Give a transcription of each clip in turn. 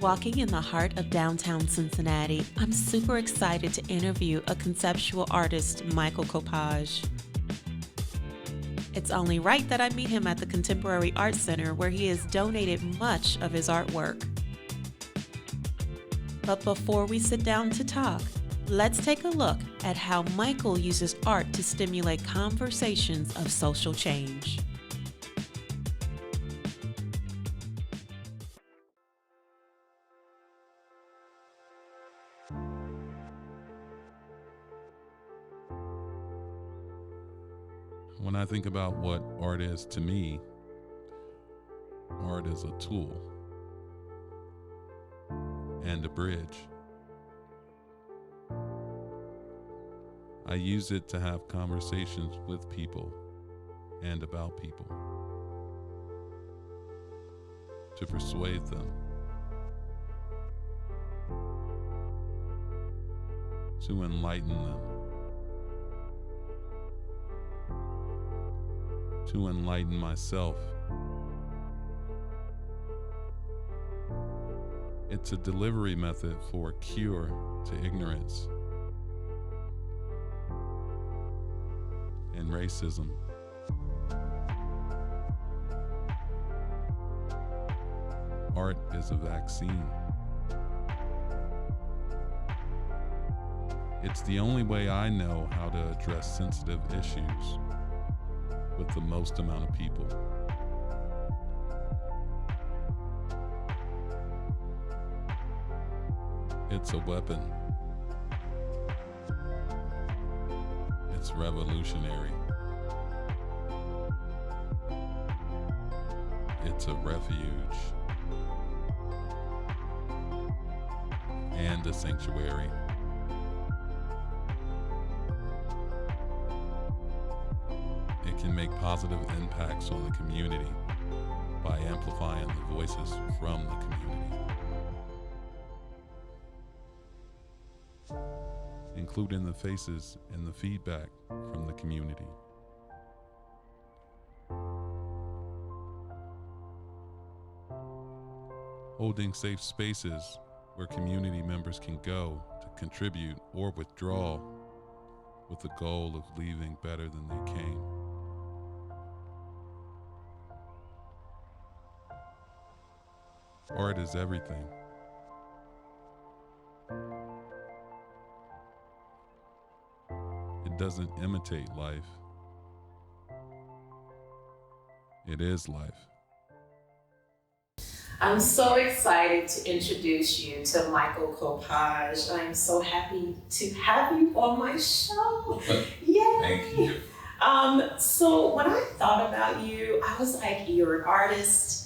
Walking in the heart of downtown Cincinnati, I'm super excited to interview a conceptual artist, Michael Coppage. It's only right that I meet him at the Contemporary Art Center, where he has donated much of his artwork. But before we sit down to talk, let's take a look at how Michael uses art to stimulate conversations of social change. When I think about what art is to me, art is a tool and a bridge. I use it to have conversations with people and about people, to persuade them, to enlighten them, to enlighten myself. It's a delivery method for a cure to ignorance and racism. Art is a vaccine. It's the only way I know how to address sensitive issues with the most amount of people. It's a weapon. It's revolutionary. It's a refuge and a sanctuary. It can make positive impacts on the community by amplifying the voices from the community, including the faces and the feedback from the community. Holding safe spaces where community members can go to contribute or withdraw with the goal of leaving better than they came. Art is everything. It doesn't imitate life. It is life. I'm so excited to introduce you to Michael Coppage. I'm so happy to have you on my show. Yay! Thank you. So when I thought about you, I was like, you're an artist,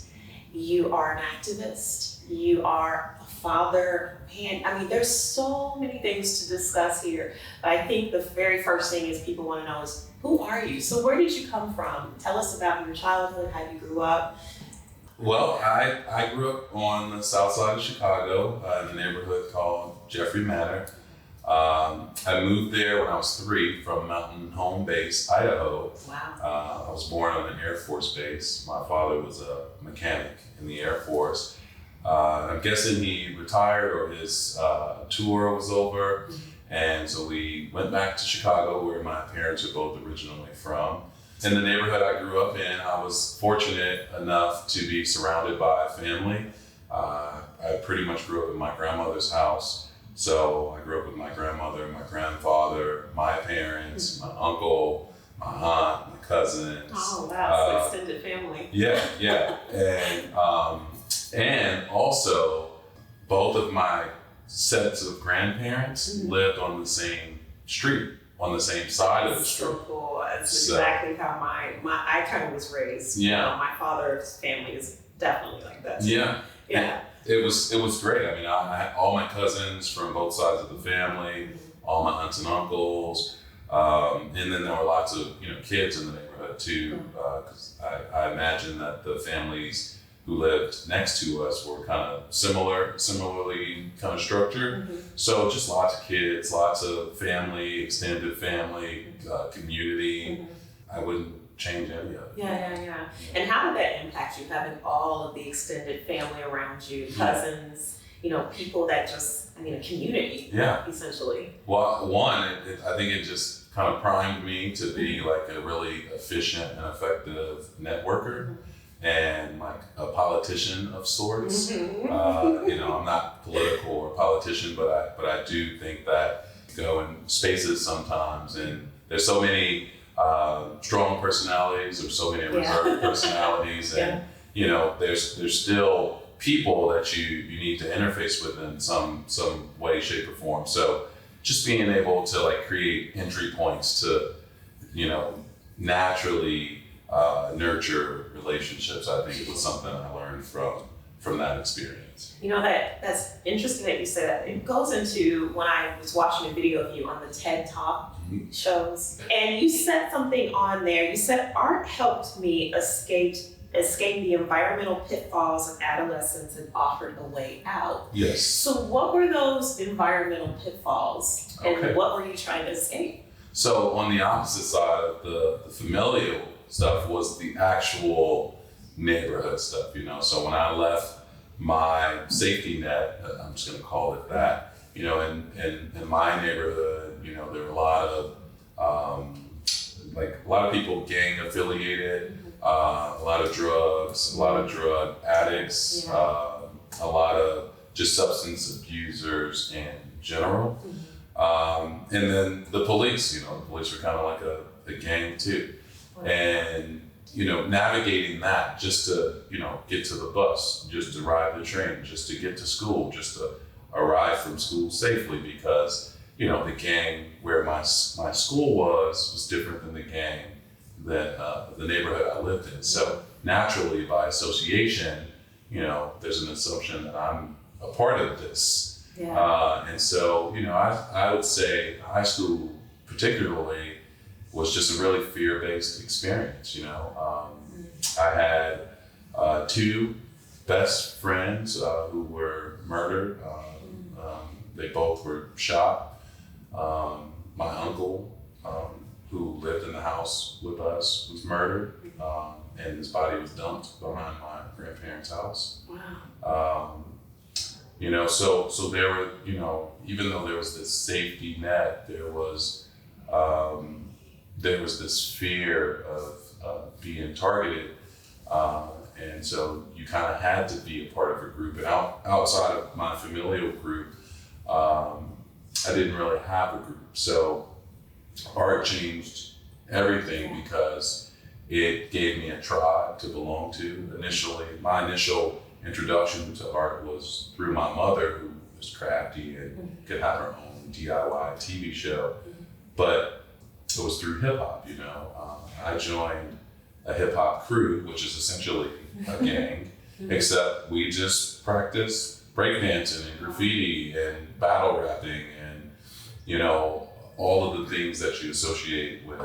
you are an activist, you are a father. Man, I mean, there's so many things to discuss here. But I think the very first thing is people want to know is, who are you? So where did you come from? Tell us about your childhood, how you grew up. Well, I grew up on the south side of Chicago, in a neighborhood called Jeffrey Manor. I moved there when I was 3 from Mountain Home Base, Idaho. Wow. I was born on an Air Force base. My father was a mechanic in the Air Force. I'm guessing he retired or his tour was over. Mm-hmm. And so we went back to Chicago, where my parents are both originally from. In the neighborhood I grew up in, I was fortunate enough to be surrounded by a family. I pretty much grew up in my grandmother's house. So I grew up with my grandmother, my grandfather, my parents, my uncle, my aunt, my cousins. Oh, wow, so extended family. Yeah. And also, both of my sets of grandparents lived on the same street, on the same side of the street. So cool. That's exactly how I kind of was raised. Yeah. My father's family is definitely like that. Yeah. Yeah. It was great. I mean, I had all my cousins from both sides of the family, all my aunts and uncles, and then there were lots of kids in the neighborhood too. Because I imagine that the families who lived next to us were kind of similarly kind of structured. Mm-hmm. So just lots of kids, lots of family, extended family, community. Mm-hmm. I wouldn't change any of it. Yeah. And how did that impact you, having all of the extended family around you, cousins, people that just, a community, essentially. Well, one, I think it just kind of primed me to be like a really efficient and effective networker and like a politician of sorts. I'm not political or politician, but I do think that go in spaces sometimes, and there's so many strong personalities or so many reserved personalities, and there's still people that you need to interface with in some way, shape, or form. So just being able to like create entry points to naturally nurture relationships, I think was something I learned from that experience. That's interesting that you say that. It goes into when I was watching a video of you on the TED Talk shows, and you said something on there. You said art helped me escape the environmental pitfalls of adolescence and offered a way out. Yes. So what were those environmental pitfalls, and what were you trying to escape? So on the opposite side of the familial stuff was the actual neighborhood stuff, So when I left my safety net, I'm just gonna call it that, in my neighborhood, there were a lot of people gang affiliated, a lot of drugs, a lot of drug addicts, a lot of just substance abusers in general. And then the police, the police were kind of like a gang too. And, navigating that just to, get to the bus, just to ride the train, just to get to school, just to arrive from school safely, because, the gang where my school was different than the gang that the neighborhood I lived in. So naturally, by association, there's an assumption that I'm a part of this. And so, I would say high school particularly was just a really fear-based experience. I had two best friends who were murdered. They both were shot. My uncle, who lived in the house with us, was murdered, and his body was dumped behind my grandparents' house. Wow. So there were, even though there was this safety net, there was this fear of being targeted, and so you kind of had to be a part of a group. And outside of my familial group, I didn't really have a group. So art changed everything because it gave me a tribe to belong to. Initially, my initial introduction to art was through my mother, who was crafty and could have her own DIY TV show, but it was through hip hop. I joined a hip hop crew, which is essentially a gang, except we just practiced breakdancing and graffiti and battle rapping and all of the things that you associate with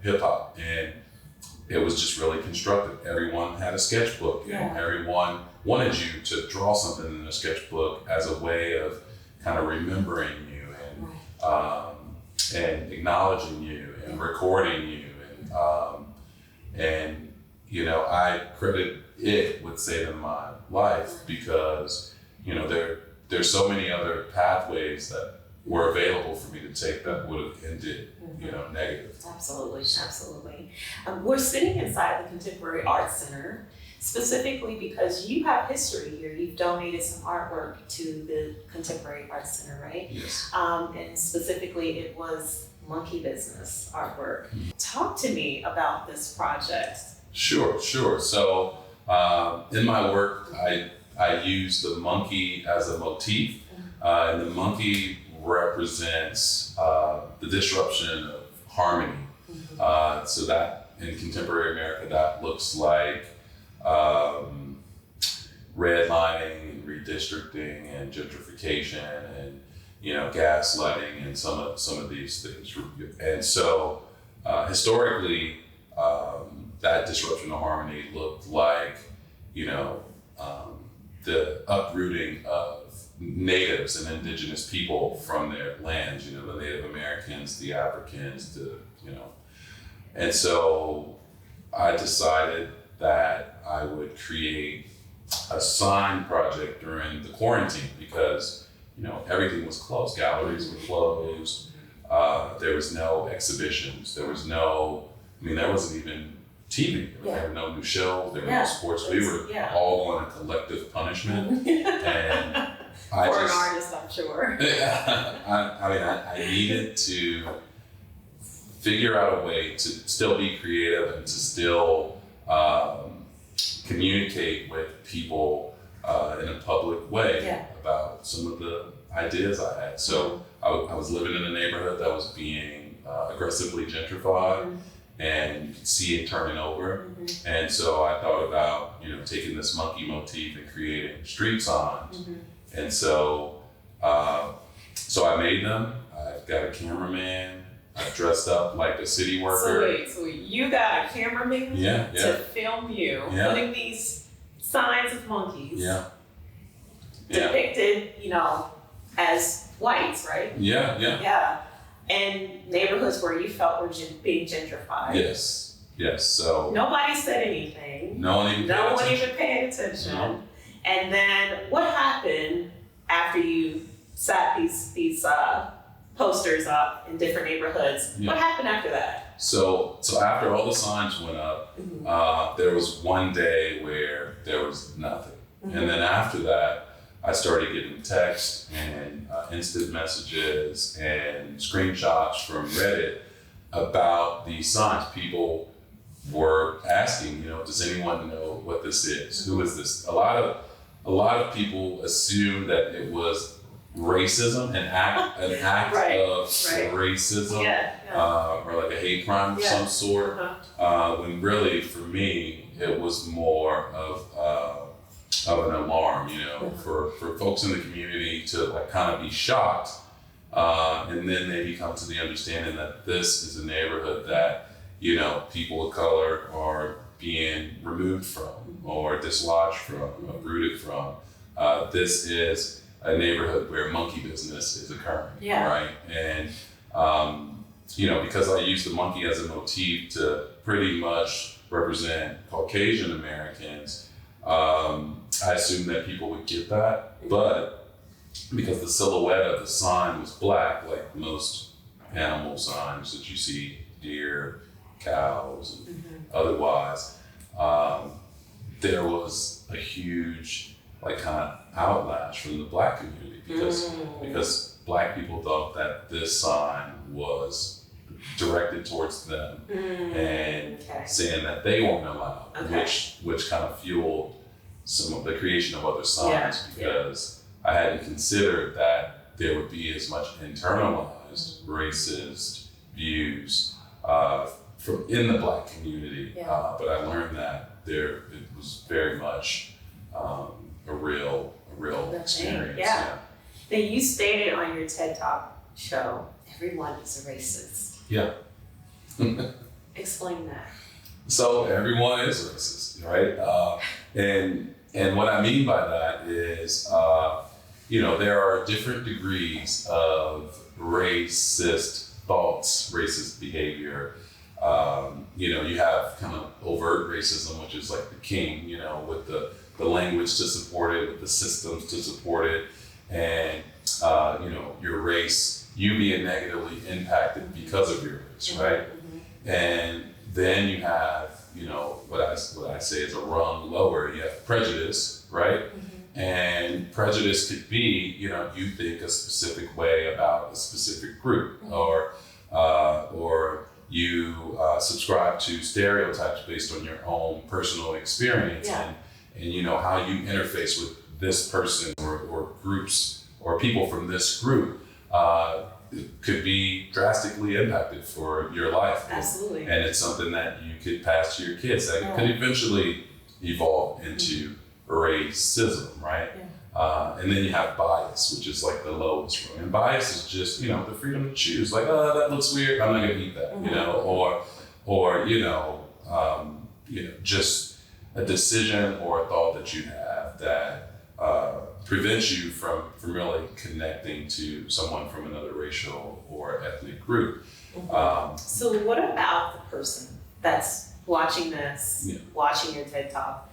hip hop. And it was just really constructive. Everyone had a sketchbook, and everyone wanted you to draw something in a sketchbook as a way of kind of remembering you and acknowledging you and recording you. And I credit it with saving my life because, there's so many other pathways that were available for me to take that would have ended, negative. Absolutely. We're sitting inside the Contemporary Arts Center, specifically because you have history here. You've donated some artwork to the Contemporary Arts Center, right? Yes. And specifically, it was monkey business artwork. Talk to me about this project. Sure. So in my work, I use the monkey as a motif, and the monkey represents the disruption of harmony. So that in contemporary America, that looks like redlining and redistricting and gentrification and gaslighting and some of these things. And so historically, that disruption of harmony looked like the uprooting of natives and indigenous people from their lands, the Native Americans, the Africans, and so I decided that I would create a sign project during the quarantine because, everything was closed. Galleries were closed. There was no exhibitions. There wasn't even TV. There were no new shows. There were no sports. We were all on a collective punishment. And for an artist, I'm sure. I needed to figure out a way to still be creative and to still communicate with people in a public way about some of the ideas I had. So I was living in a neighborhood that was being aggressively gentrified, and you could see it turning over. And so I thought about, taking this monkey motif and creating street signs. And so I made them. I got a cameraman. I dressed up like a city worker. So you got a cameraman to film you putting these signs of monkeys depicted, as whites, right? Yeah. And neighborhoods where you felt were being gentrified. Yes. So nobody said anything. No one even paid attention. No. And then what happened after you sat these posters up in different neighborhoods? What happened after that? So after all the signs went up, there was one day where there was nothing. And then after that, I started getting texts and instant messages and screenshots from Reddit about these signs. People were asking, does anyone know what this is? Who is this? A lot of people assumed that it was racism, an act of racism, or like a hate crime of some sort. When really, for me, it was more of an alarm, for folks in the community to kind of be shocked, and then maybe come to the understanding that this is a neighborhood that, people of color are being removed from, or dislodged from, uprooted from. This is a neighborhood where monkey business is occurring, right? And, because I use the monkey as a motif to pretty much represent Caucasian Americans, I assumed that people would get that, but because the silhouette of the sign was black, like most animal signs that you see, deer, cows, and otherwise, there was a huge kind of outlash from the Black community because Black people thought that this sign was directed towards them and saying that they weren't allowed, which kind of fueled some of the creation of other signs because I hadn't considered that there would be as much internalized racist views from in the Black community, but I learned that it was very much a real experience. Now you stated on your TED Talk show, everyone is a racist. Explain that. So everyone is racist, right? And what I mean by that is, there are different degrees of racist thoughts, racist behavior. You have kind of overt racism, which is like the king, with the language to support it, with the systems to support it, and your race, you being negatively impacted because of your race, right? And then you have, what I say is a rung lower. You have prejudice, right? And prejudice could be, you think a specific way about a specific group, or you subscribe to stereotypes based on your own personal experience, and how you interface with this person or groups or people from this group could be drastically impacted for your life. Absolutely. And it's something that you could pass to your kids that could eventually evolve into racism, right? And then you have bias, which is like the lowest rung. And bias is just, the freedom to choose. Like, oh, that looks weird, I'm not gonna eat that, or just a decision or a thought that you have that prevents you from really connecting to someone from another racial or ethnic group. So what about the person that's watching this, watching your TED Talk?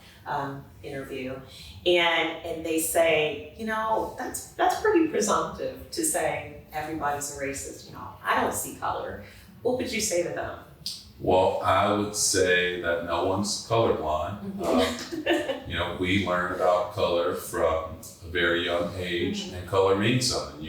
interview, and they say, that's pretty presumptive to say everybody's a racist. I don't see color. What would you say to them? Well, I would say that no one's colorblind. We learn about color from a very young age, and color means something.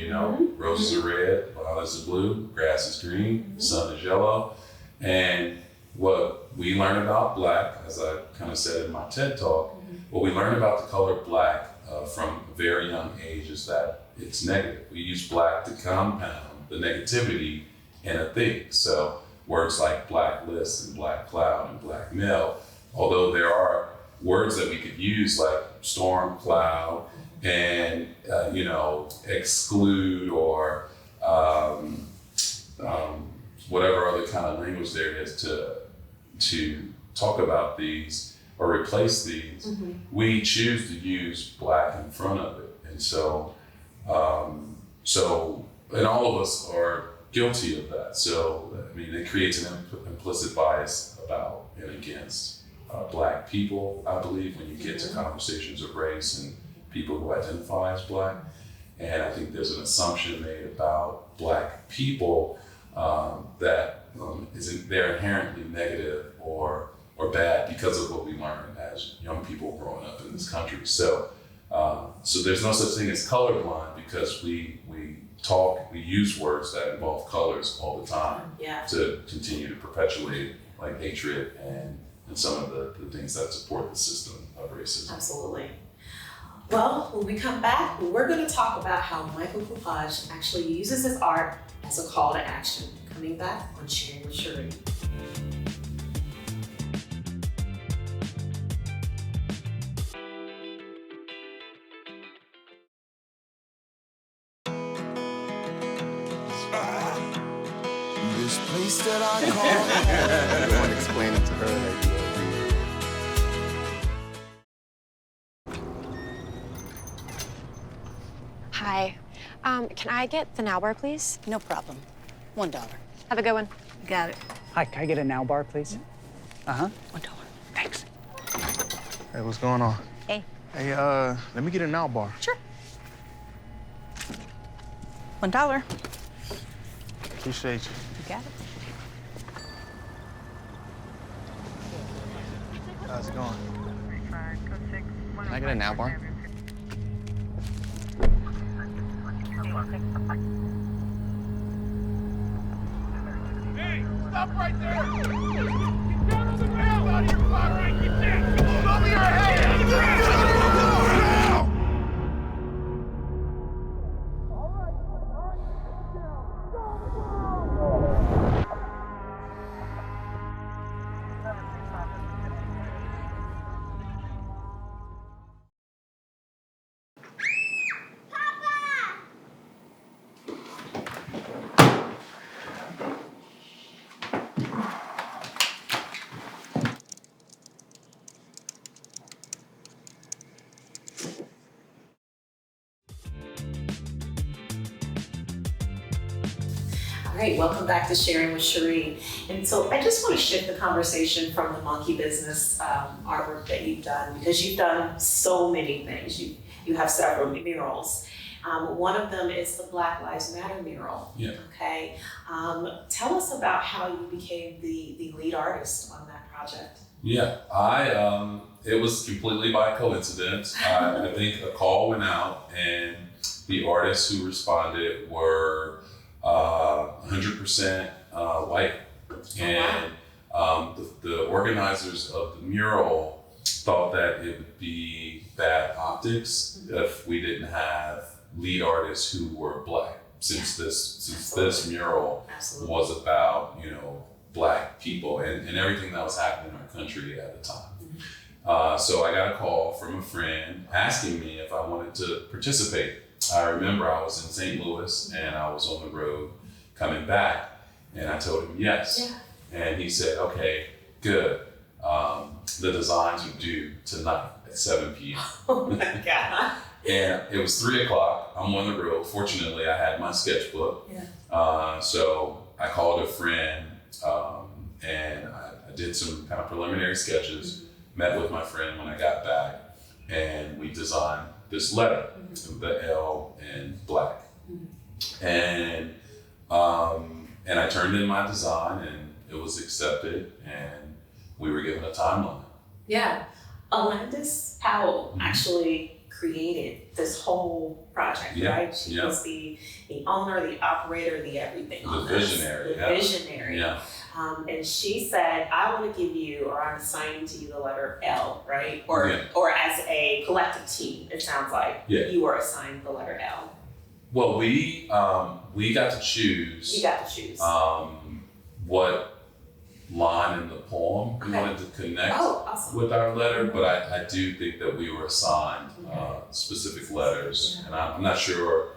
Roses are red, violets are blue, grass is green, sun is yellow. And what we learn about Black, as I kind of said in my TED Talk, what we learn about the color Black from a very young age is that it's negative. We use Black to compound the negativity in a thing. So words like black list and black cloud and black male, although there are words that we could use like storm cloud and exclude or whatever other kind of language there is to talk about these or replace these, we choose to use Black in front of it. And so and all of us are guilty of that. So, it creates an implicit bias about and against Black people, I believe, when you get to conversations of race and people who identify as Black. And I think there's an assumption made about Black people that they're inherently negative or bad because of what we learn as young people growing up in this country. So there's no such thing as colorblind because we use words that involve colors all the time to continue to perpetuate like hatred and some of the things that support the system of racism. Absolutely. Well, when we come back, we're going to talk about how Michael Coppage actually uses his art as a call to action. Coming back on Sharing with Sheri. This place that I call home. I'm explaining to her that you Hi. Can I get the now bar, please? No problem. $1. Have a good one. Got it. Hi, can I get a now bar, please? $1. Thanks. Hey, what's going on? Hey. Hey, let me get a now bar. Sure. $1. Appreciate you. You got it. How's it going? Can I get a now bar? Hey, stop right there! Get down on the ground out of your car right get down! Come on, over your head! On the ground! Now! All right, welcome back to Sharing with Sheri. And so I just want to shift the conversation from the monkey business artwork that you've done, because you've done so many things. You have several murals. One of them is the Black Lives Matter mural. Yeah. Okay. Tell us about how you became the lead artist on that project. Yeah, it was completely by coincidence. I think a call went out and the artists who responded were 100% white. And the organizers of the mural thought that it would be bad optics if we didn't have lead artists who were Black, since this mural was about, Black people and everything that was happening in our country at the time. So I got a call from a friend asking me if I wanted to participate. I remember I was in St. Louis and I was on the road coming back, and I told him yes. Yeah. And he said, okay, good. The designs are due tonight at 7 p.m. Oh my God. And it was 3 o'clock. I'm on the road. Fortunately, I had my sketchbook. Yeah. So I called a friend and I did some kind of preliminary sketches. met with my friend when I got back, and we designed this letter, the L in black. And I turned in my design, and it was accepted, and we were given a timeline. Yeah. Alandis Powell actually created this whole project, right? She was the owner, the operator, the everything on The this. visionary. The visionary. Yeah. And she said, I want to give you, or I'm assigning to you the letter L, right? Or as a collective team, it sounds like you were assigned the letter L. Well, we got to choose. You got to choose. What line in the poem we wanted to connect with our letter, but I do think that we were assigned specific letters, and I'm not sure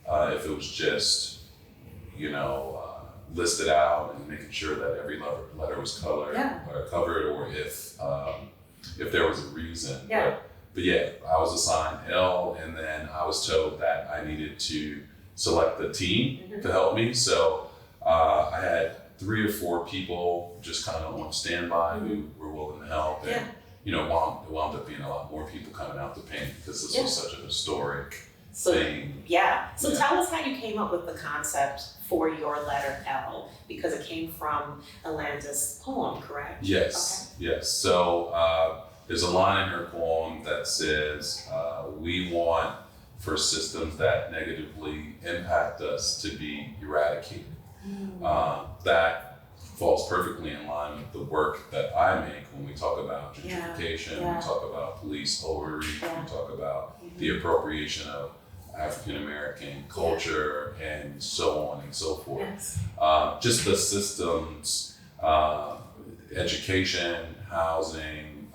if it was just, listed out and making sure that every letter was covered, or if there was a reason. But yeah, I was assigned L, and then I was told that I needed to select the team to help me. So I had 3 or 4 people just kind of on standby who were willing to help. And, it wound up being a lot more people coming out to paint because this was such a historic thing. So tell us how you came up with the concept for your letter L, because it came from Alanda's poem, correct? Yes, yes. So there's a line in her poem that says, we want for systems that negatively impact us to be eradicated. That falls perfectly in line with the work that I make when we talk about gentrification, we talk about police overreach, we talk about the appropriation of African American culture and so on and so forth. Just the systems, education, housing,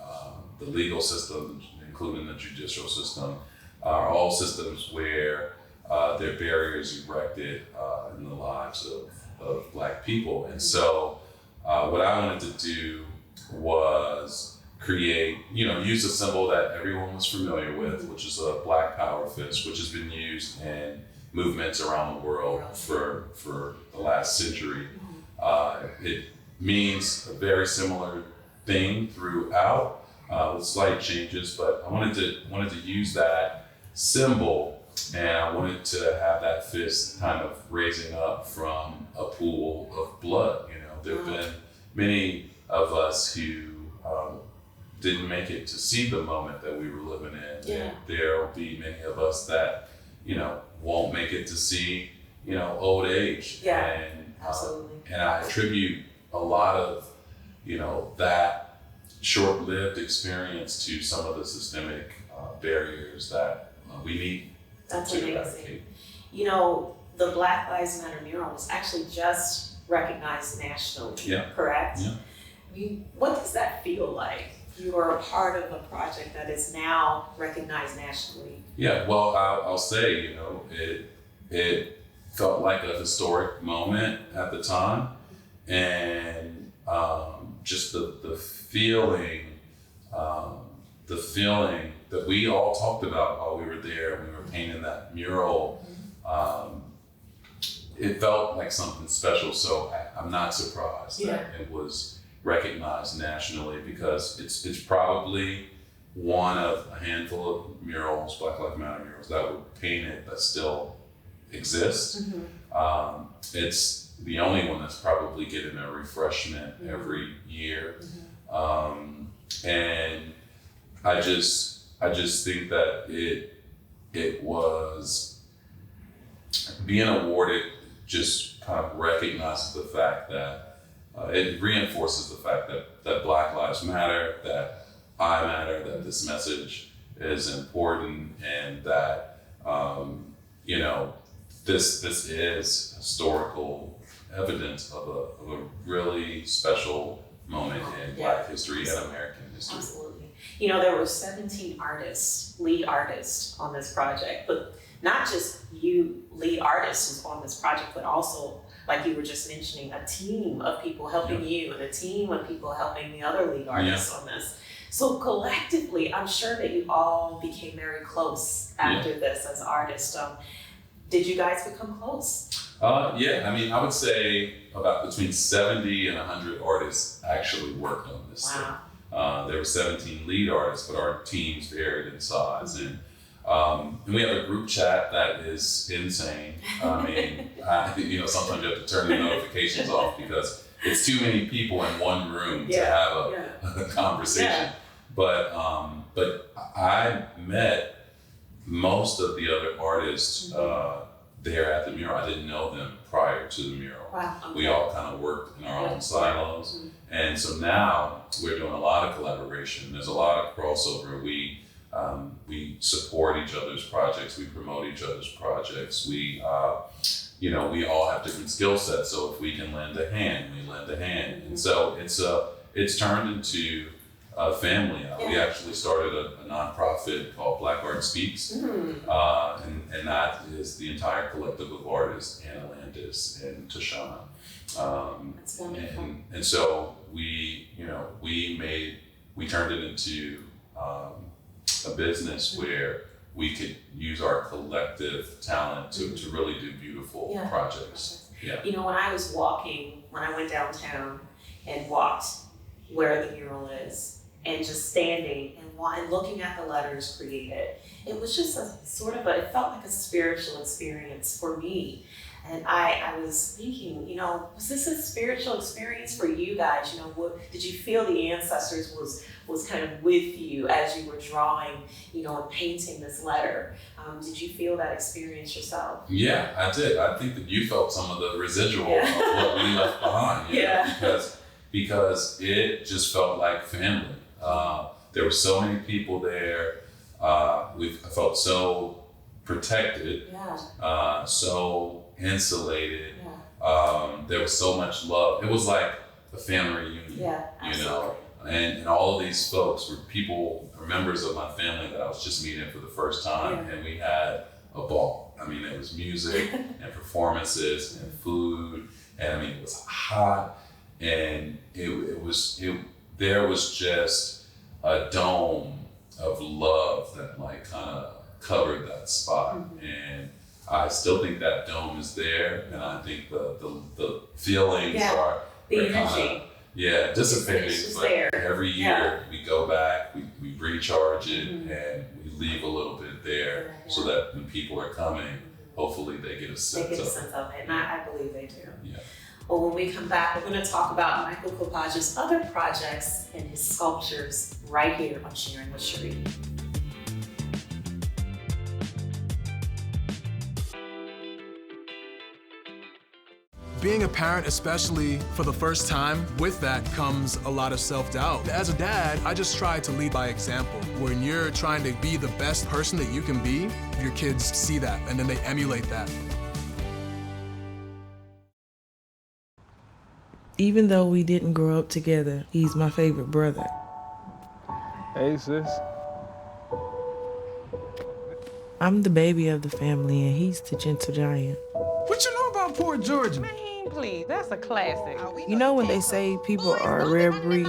the legal system, including the judicial system, are all systems where there are barriers erected in the lives of Black people. And so what I wanted to do was create, use a symbol that everyone was familiar with, which is a Black power fist, which has been used in movements around the world for the last century. It means a very similar thing throughout, with slight changes, but I wanted to use that symbol, and I wanted to have that fist kind of raising up from a pool of blood. There have been many of us who didn't make it to see the moment that we were living in. And there will be many of us that, won't make it to see, old age. Absolutely. And I attribute a lot of, that short-lived experience to some of the systemic barriers that we need to eradicate. The Black Lives Matter mural was actually just recognized nationally, correct? What does that feel like? You are a part of a project that is now recognized nationally. Yeah, well, I'll say, it felt like a historic moment at the time, and just the feeling that we all talked about while we were there and we were painting that mural. It felt like something special, so I'm not surprised that it was recognized nationally, because it's probably one of a handful of murals, Black Lives Matter murals, that were painted that still exist. It's the only one that's probably getting a refreshment every year. And I just think that it was being awarded just kind of recognizes the fact that it reinforces the fact that Black Lives Matter, that I matter, that this message is important, and that this is historical evidence of a really special moment in Black history and American history. Absolutely. There were 17 lead artists on this project, but not just you lead artists on this project, but also, like you were just mentioning, a team of people helping you and a team of people helping the other lead artists on this. So collectively, I'm sure that you all became very close after this as artists. Did you guys become close? I would say about between 70 and 100 artists actually worked on this thing. There were 17 lead artists, but our teams varied in size. And we have a group chat that is insane. I mean, sometimes you have to turn the notifications off because it's too many people in one room to have a conversation. Yeah. But I met most of the other artists there at the mural. I didn't know them prior to the mural. Wow. Okay. We all kind of worked in our own silos. And so now we're doing a lot of collaboration. There's a lot of crossover. We support each other's projects. We promote each other's projects. We all have different skill sets. So if we can lend a hand, we lend a hand. And so it's turned into a family. We actually started a nonprofit called Black Art Speaks. And that is the entire collective of artists, Anna Landis and Tashana. That's wonderful. And so we turned it into a business where we could use our collective talent to really do beautiful projects. Yeah. When I was walking, when I went downtown and walked where the mural is, and just standing and looking at the letters created, it was just it felt like a spiritual experience for me. And I was thinking, was this a spiritual experience for you guys? What did you feel the ancestors was kind of with you as you were drawing, and painting this letter? Did you feel that experience yourself? Yeah, I did. I think that you felt some of the residual of what we left behind. Because it just felt like family. There were so many people there. I felt so protected, so insulated. There was so much love. It was like a family reunion, and all of these folks were members of my family that I was just meeting for the first time, and we had a ball. I mean, there was music and performances and food, and it was hot, and there was just a dome of love that kind of covered that spot. And I still think that dome is there, and I think the feelings are the energy. Dissipating. It's just but there. Every year we go back, we recharge it, and we leave a little bit there so that when people are coming, hopefully they get a sense of it. And I believe they do. Yeah. Well, when we come back, we're going to talk about Michael Coppage's other projects and his sculptures right here on Sharing with Sheri. Being a parent, especially for the first time, with that comes a lot of self-doubt. As a dad, I just try to lead by example. When you're trying to be the best person that you can be, your kids see that and then they emulate that. Even though we didn't grow up together, he's my favorite brother. Hey, sis. I'm the baby of the family, and he's the gentle giant. What you know about poor Georgia? Man, please, that's a classic. You know when they say people are a rare breed?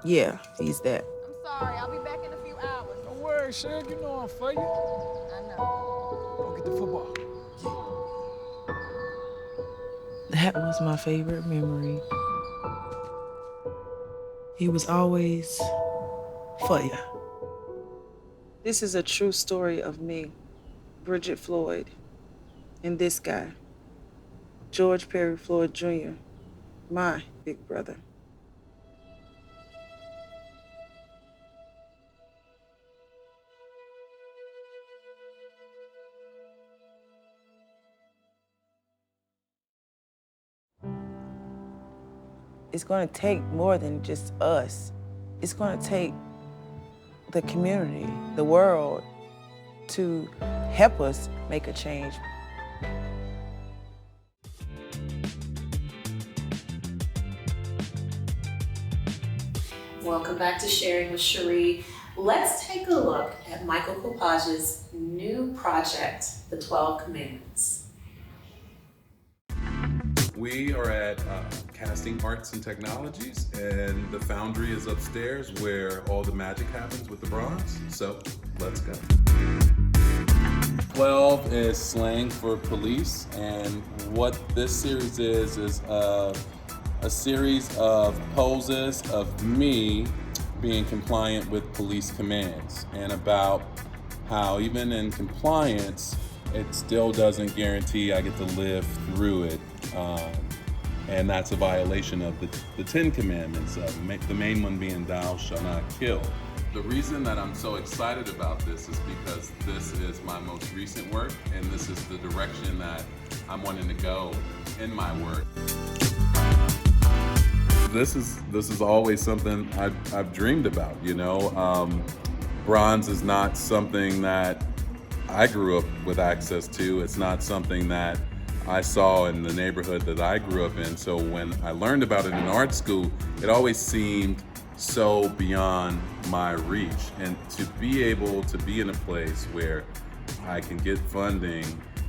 Yeah, he's that. I'm sorry, I'll be back in a few hours. Don't worry, Sheri, you know I'm for you. I know. Go get the football. That was my favorite memory. He was always for ya. This is a true story of me, Bridget Floyd, and this guy, George Perry Floyd Jr., my big brother. It's going to take more than just us. It's going to take the community, the world, to help us make a change. Welcome back to Sharing with Sheri. Let's take a look at Michael Coppage's new project, The 12 Commandments. We are at Casting Arts and Technologies, and the foundry is upstairs where all the magic happens with the bronze. So let's go. 12 is slang for police, and what this series is a a series of poses of me being compliant with police commands, and about how even in compliance, it still doesn't guarantee I get to live through it. And that's a violation of the 10 Commandments, the main one being thou shalt not kill. The reason that I'm so excited about this is because this is my most recent work, and this is the direction that I'm wanting to go in my work. This is always something I've dreamed about, you know. Bronze is not something that I grew up with access to. It's not something that I saw in the neighborhood that I grew up in. So when I learned about it in art school, it always seemed so beyond my reach. And to be able to be in a place where I can get funding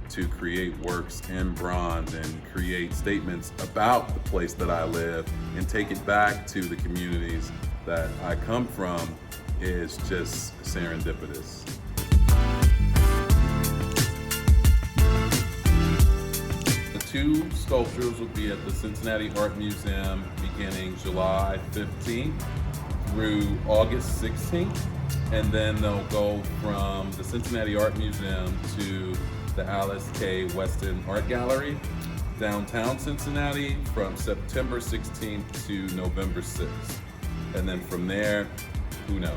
to create works in bronze and create statements about the place that I live and take it back to the communities that I come from is just serendipitous. The two sculptures will be at the Cincinnati Art Museum beginning July 15th through August 16th, and then they'll go from the Cincinnati Art Museum to the Alice K. Weston Art Gallery, downtown Cincinnati, from September 16th to November 6th. And then from there, who knows?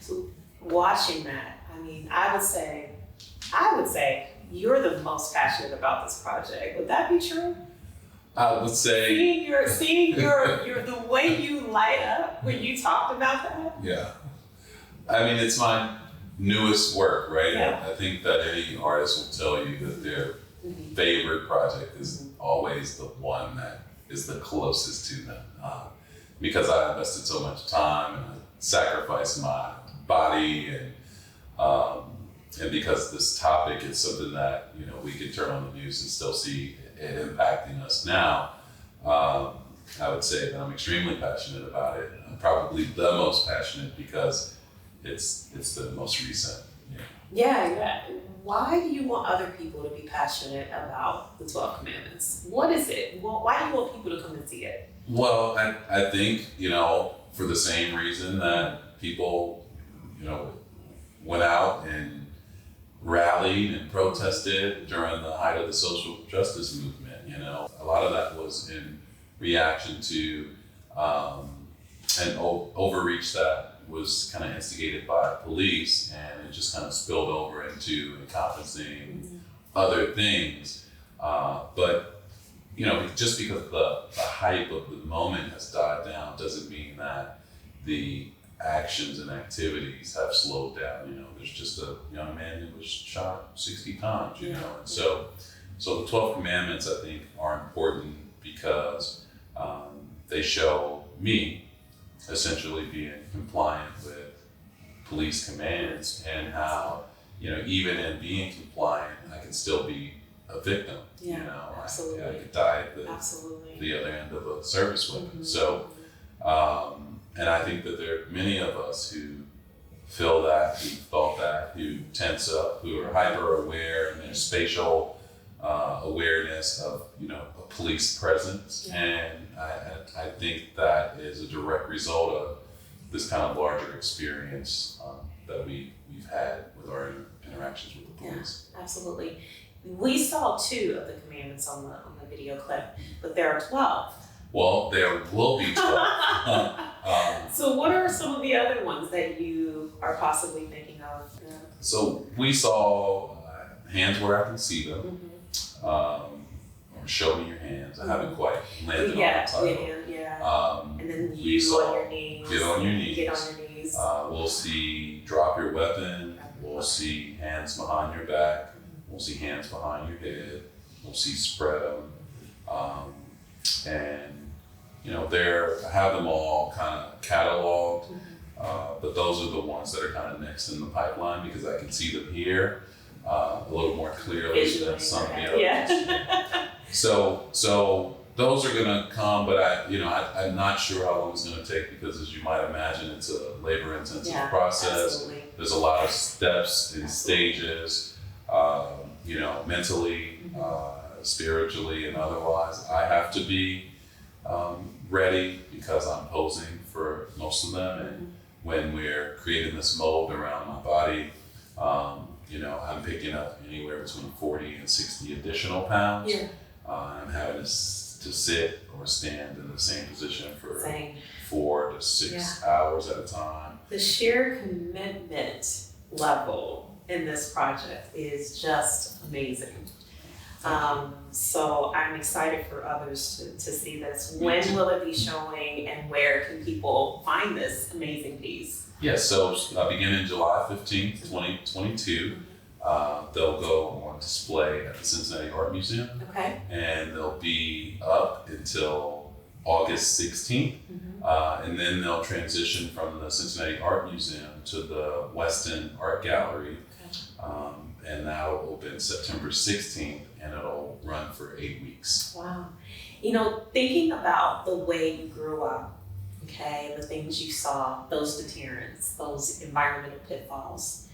So watching that, I mean, I would say you're the most passionate about this project. Would that be true? I would say Seeing your the way you light up when you talked about that. yeah. I mean, it's my newest work, right? Yeah. I think that any artist will tell you that their favorite project is always the one that is the closest to them. Because I invested so much time and I sacrificed my body, and because this topic is something that, you know, we can turn on the news and still see it impacting us now, I would say that I'm extremely passionate about it. I'm probably the most passionate because it's the most recent. Yeah. Why do you want other people to be passionate about the 12 Commandments? What is it? Why do you want people to come and see it? Well, I think, you know, for the same reason that people, you know, went out and rallied and protested during the height of the social justice movement. You know, a lot of that was in reaction to an overreach that was kind of instigated by police, and it just kind of spilled over into encompassing other things. But you know, just because the hype of the moment has died down doesn't mean that the actions and activities have slowed down. You know, there's just a young man who was shot 60 times, you know, and so the 12 Commandments, I think, are important because they show me essentially being compliant with police commands, and how, you know, even in being compliant, I can still be a victim. Yeah, you know, absolutely. I could die at the other end of a service weapon. So, and I think that there are many of us who feel that, who thought that, who tense up, who are hyper aware in their spatial awareness of, you know, a police presence. Yeah. And I think that is a direct result of this kind of larger experience that we've had with our interactions with the police. Yeah, absolutely. We saw 2 of the commandments on the video clip, but there are 12. Well, there will be 12. So what are some of the other ones that you are possibly thinking of? So we saw hands where I can see them. Or show me your hands. I haven't quite landed on the title. And then you on your knees. Get on your knees. Get on your knees. We'll see drop your weapon. We'll see hands behind your back. We'll see hands behind your head. We'll see spread them. And you know, I have them all kind of cataloged, but those are the ones that are kind of next in the pipeline because I can see them here a little more clearly than some of the others. Yeah. So those are gonna come, but I'm not sure how long it's gonna take because, as you might imagine, it's a labor-intensive process. Absolutely. There's a lot of steps and stages. mentally, spiritually, and otherwise. I have to be ready because I'm posing for most of them. And when we're creating this mold around my body, I'm picking up anywhere between 40 and 60 additional pounds. Yeah. I'm having to sit or stand in the same position for Same. 4 to 6 hours at a time. The sheer commitment level in this project is just amazing. So I'm excited for others to see this. When will it be showing, and where can people find this amazing piece? Yeah, so beginning July 15th, 2022, they'll go on display at the Cincinnati Art Museum. Okay. And they'll be up until August 16th. And then they'll transition from the Cincinnati Art Museum to the Weston Art Gallery. And that'll open September 16th, and it'll run for 8 weeks. Wow. Thinking about the way you grew up, okay, the things you saw, those deterrents, those environmental pitfalls,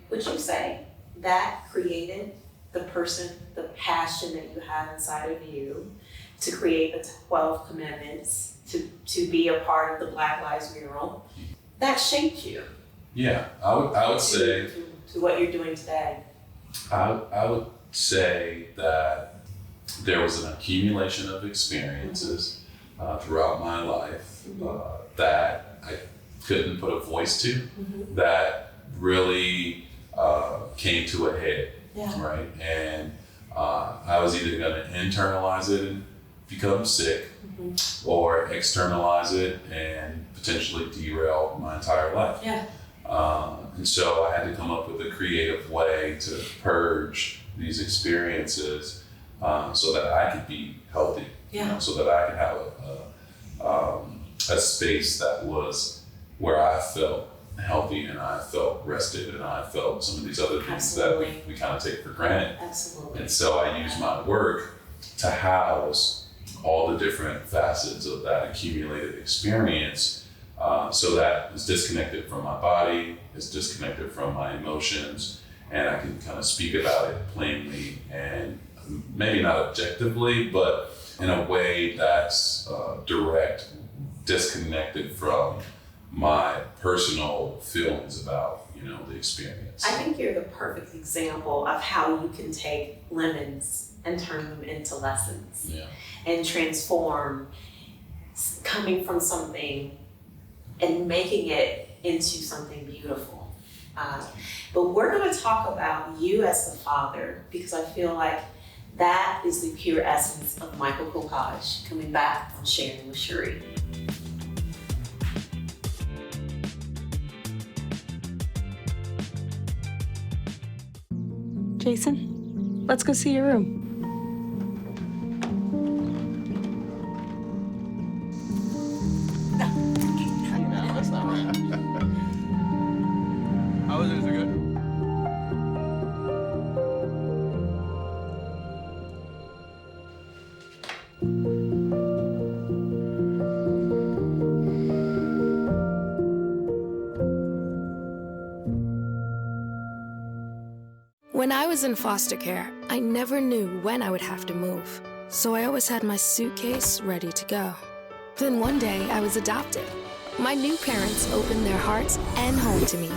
would you say that created the person, the passion that you have inside of you to create the 12 commitments, to be a part of the Black Lives mural, that shaped you? Yeah, I would say to what you're doing today. I would say that there was an accumulation of experiences throughout my life that I couldn't put a voice to, that really came to a head, right? And I was either going to internalize it and become sick, or externalize it and potentially derail my entire life. Yeah. And so I had to come up with a creative way to purge these experiences so that I could be healthy, so that I could have a space that was where I felt healthy and I felt rested and I felt some of these other things that we kind of take for granted. Absolutely. And so I use my work to house all the different facets of that accumulated experience, so that it's disconnected from my body, it's disconnected from my emotions, and I can kind of speak about it plainly and maybe not objectively, but in a way that's direct, disconnected from my personal feelings about, the experience. I think you're the perfect example of how you can take lemons and turn them into lessons, and transform coming from something and making it into something beautiful. But we're going to talk about you as the father, because I feel like that is the pure essence of Michael Coppage, coming back on Sharing with Sheri. Jason, let's go see your room. No, that's not right. How was it? Is it good? When I was in foster care, I never knew when I would have to move, so I always had my suitcase ready to go. Then one day, I was adopted. My new parents opened their hearts and home to me.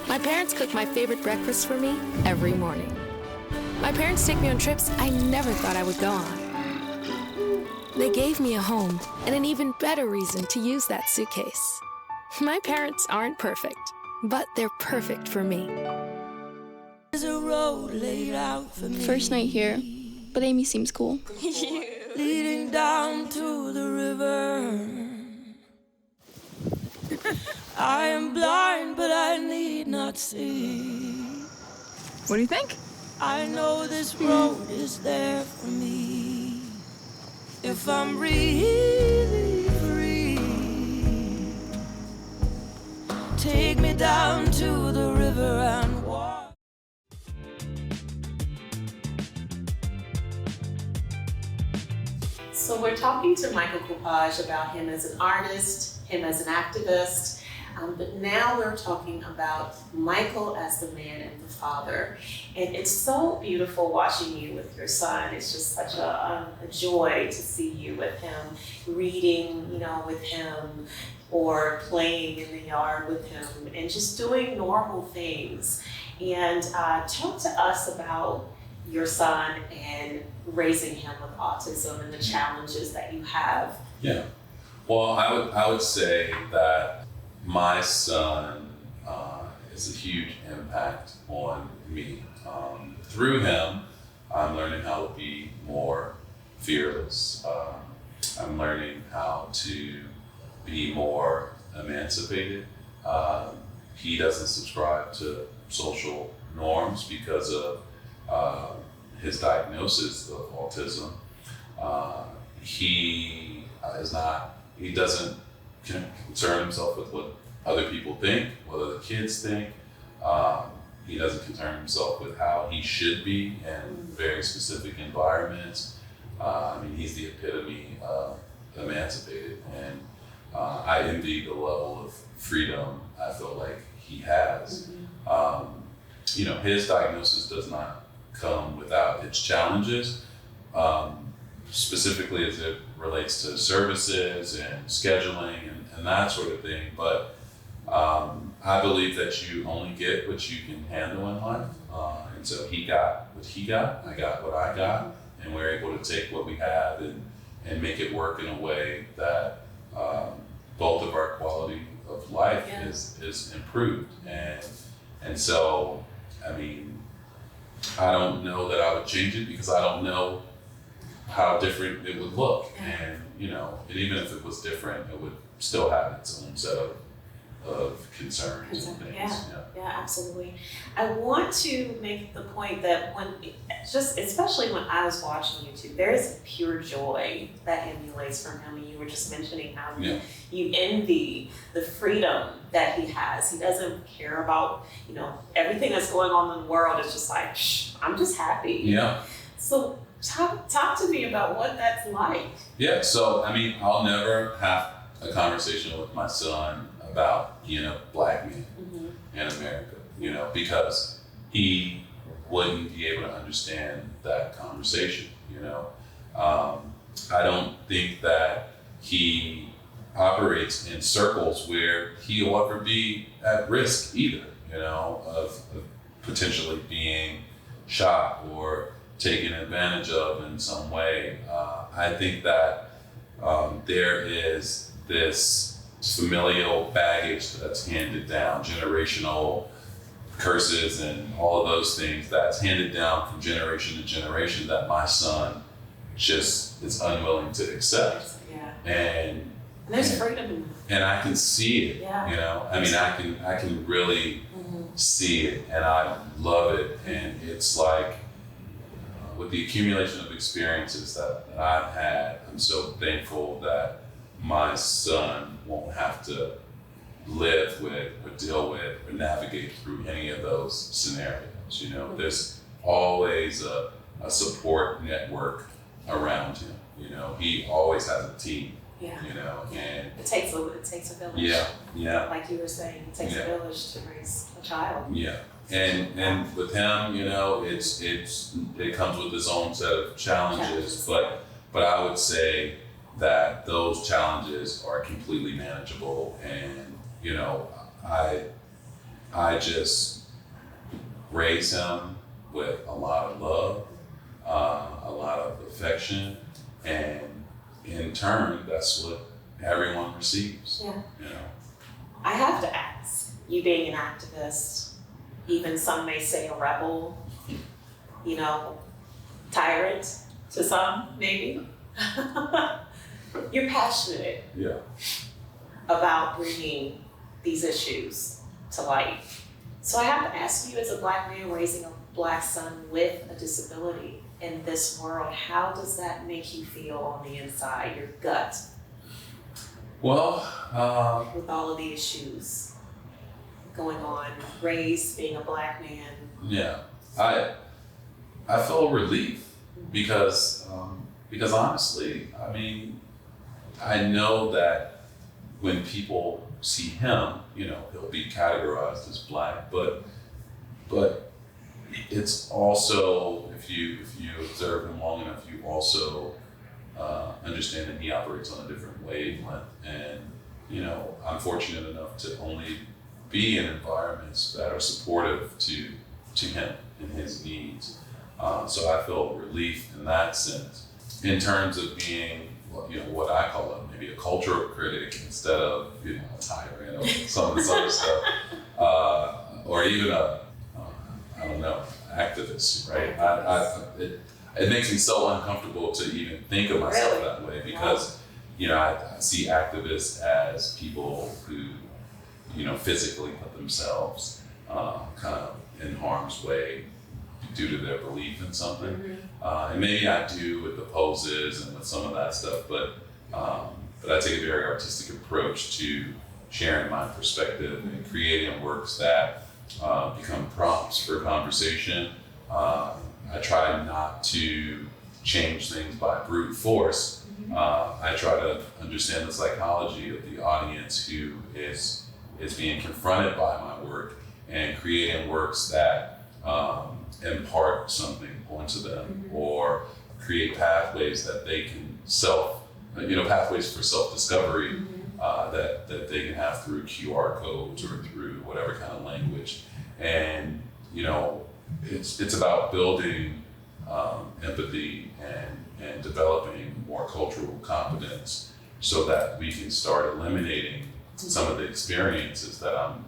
My parents cook my favorite breakfast for me every morning. My parents take me on trips I never thought I would go on. They gave me a home and an even better reason to use that suitcase. My parents aren't perfect, but they're perfect for me. There's a road laid out for me. First night here, but Amy seems cool. Leading down to the river. I am blind, but I need not see. What do you think? I know this road is there for me. If I'm really free, take me down to the river and walk. So we're talking to Michael Coppage about him as an artist, him as an activist, But now we're talking about Michael as the man and the father. And it's so beautiful watching you with your son. It's just such a joy to see you with him, reading, with him, or playing in the yard with him, and just doing normal things. And talk to us about your son and raising him with autism and the challenges that you have. Yeah. Well, I would say that my son is a huge impact on me. Through him, I'm learning how to be more fearless. I'm learning how to be more emancipated. He doesn't subscribe to social norms because of his diagnosis of autism. He doesn't concern himself with what other people think, what other kids think. He doesn't concern himself with how he should be in very specific environments. He's the epitome of emancipated, and I envy the level of freedom I feel like he has. His diagnosis does not come without its challenges, specifically as it relates to services and scheduling and that sort of thing. But I believe that you only get what you can handle in life. And so he got what he got, I got what I got, and we're able to take what we have and make it work in a way that both of our quality of life is improved. And so, I don't know that I would change it because I don't know how different it would look. And even if it was different, it would still have its own set of concerns and things. Yeah, absolutely. I want to make the point that especially when I was watching YouTube, there is a pure joy that emulates from him. And you were just mentioning how you envy the freedom that he has. He doesn't care about, everything that's going on in the world. It's just like, I'm just happy. Yeah. So talk to me about what that's like. Yeah, so I'll never have a conversation with my son about being a black man in America, because he wouldn't be able to understand that conversation, I don't think that he operates in circles where he'll ever be at risk either, of potentially being shot or taken advantage of in some way. I think that there is this familial baggage that's handed down, generational curses and all of those things that's handed down from generation to generation that my son just is unwilling to accept. And there's freedom in that. And I can see it, I can really see it, and I love it. And it's like, with the accumulation of experiences that I've had, I'm so thankful that my son won't have to live with or deal with or navigate through any of those scenarios. There's always a support network around him. He always has a team. And it takes a village. Yeah. Like you were saying, it takes a village to raise a child. Yeah. And with him, it comes with its own set of challenges. But I would say that those challenges are completely manageable, and I just raise him with a lot of love, a lot of affection, and in turn, that's what everyone receives. I have to ask, you being an activist, even some may say a rebel, tyrant to some, maybe. You're passionate about bringing these issues to light. So I have to ask you, as a black man raising a black son with a disability in this world, how does that make you feel on the inside, your gut? Well, with all of the issues going on, race, being a black man. I feel relief because honestly, I know that when people see him, he'll be categorized as Black, but it's also, if you observe him long enough, you also understand that he operates on a different wavelength. And I'm fortunate enough to only be in environments that are supportive to him and his needs. So I feel relief in that sense. In terms of being, what I call maybe a cultural critic instead of, a tyrant or some of this other stuff, or even I don't know, activist, right? It makes me so uncomfortable to even think of myself that way because, I see activists as people who, physically put themselves kind of in harm's way due to their belief in something. And maybe I do with the poses and with some of that stuff, but I take a very artistic approach to sharing my perspective and creating works that become prompts for conversation. I try not to change things by brute force. I try to understand the psychology of the audience who is being confronted by my work and creating works that impart something onto them or create pathways that they can pathways for self-discovery that they can have through QR codes or through whatever kind of language. And, it's about building empathy and developing more cultural competence so that we can start eliminating some of the experiences that I'm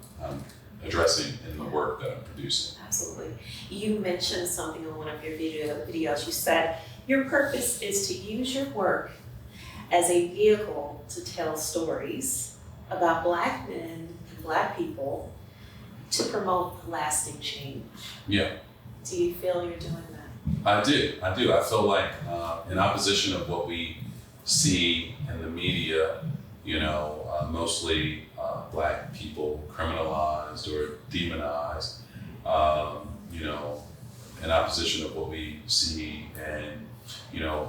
addressing in the work that I'm producing. Absolutely. You mentioned something on one of your videos. You said your purpose is to use your work as a vehicle to tell stories about Black men and Black people to promote lasting change. Yeah. Do you feel you're doing that? I do. I feel like in opposition of what we see in the media, mostly Black people criminalized or demonized, in opposition of what we see and,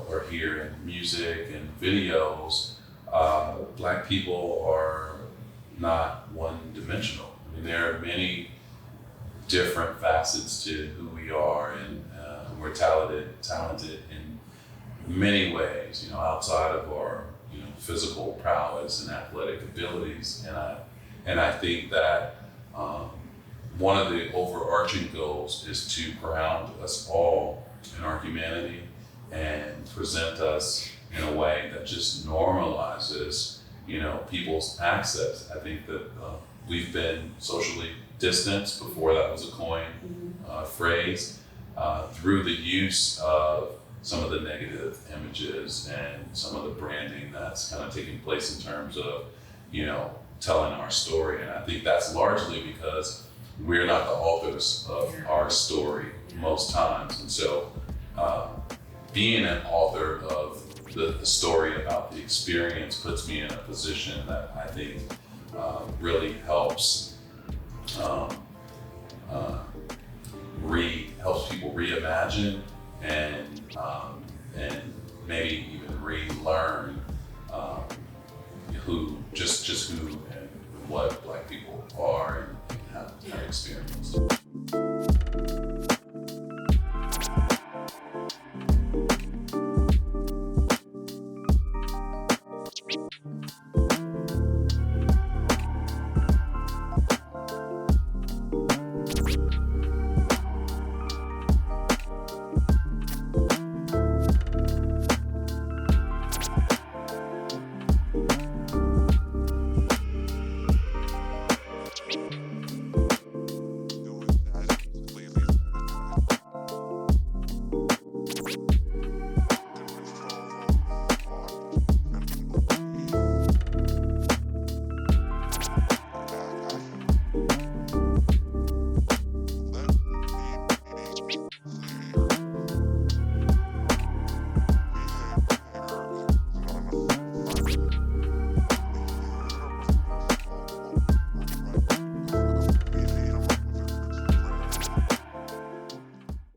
or hear in music and videos, Black people are not one-dimensional. I mean, there are many different facets to who we are, and we're talented in many ways, outside of our physical prowess and athletic abilities. And I think that one of the overarching goals is to ground us all in our humanity and present us in a way that just normalizes, people's access. I think that we've been socially distanced before that was a coined phrase through the use of some of the negative images and some of the branding that's kind of taking place in terms of, telling our story. And I think that's largely because we're not the authors of our story most times. And so being an author of the story about the experience puts me in a position that I think really helps helps people reimagine and maybe even relearn who and what Black people are and have experienced.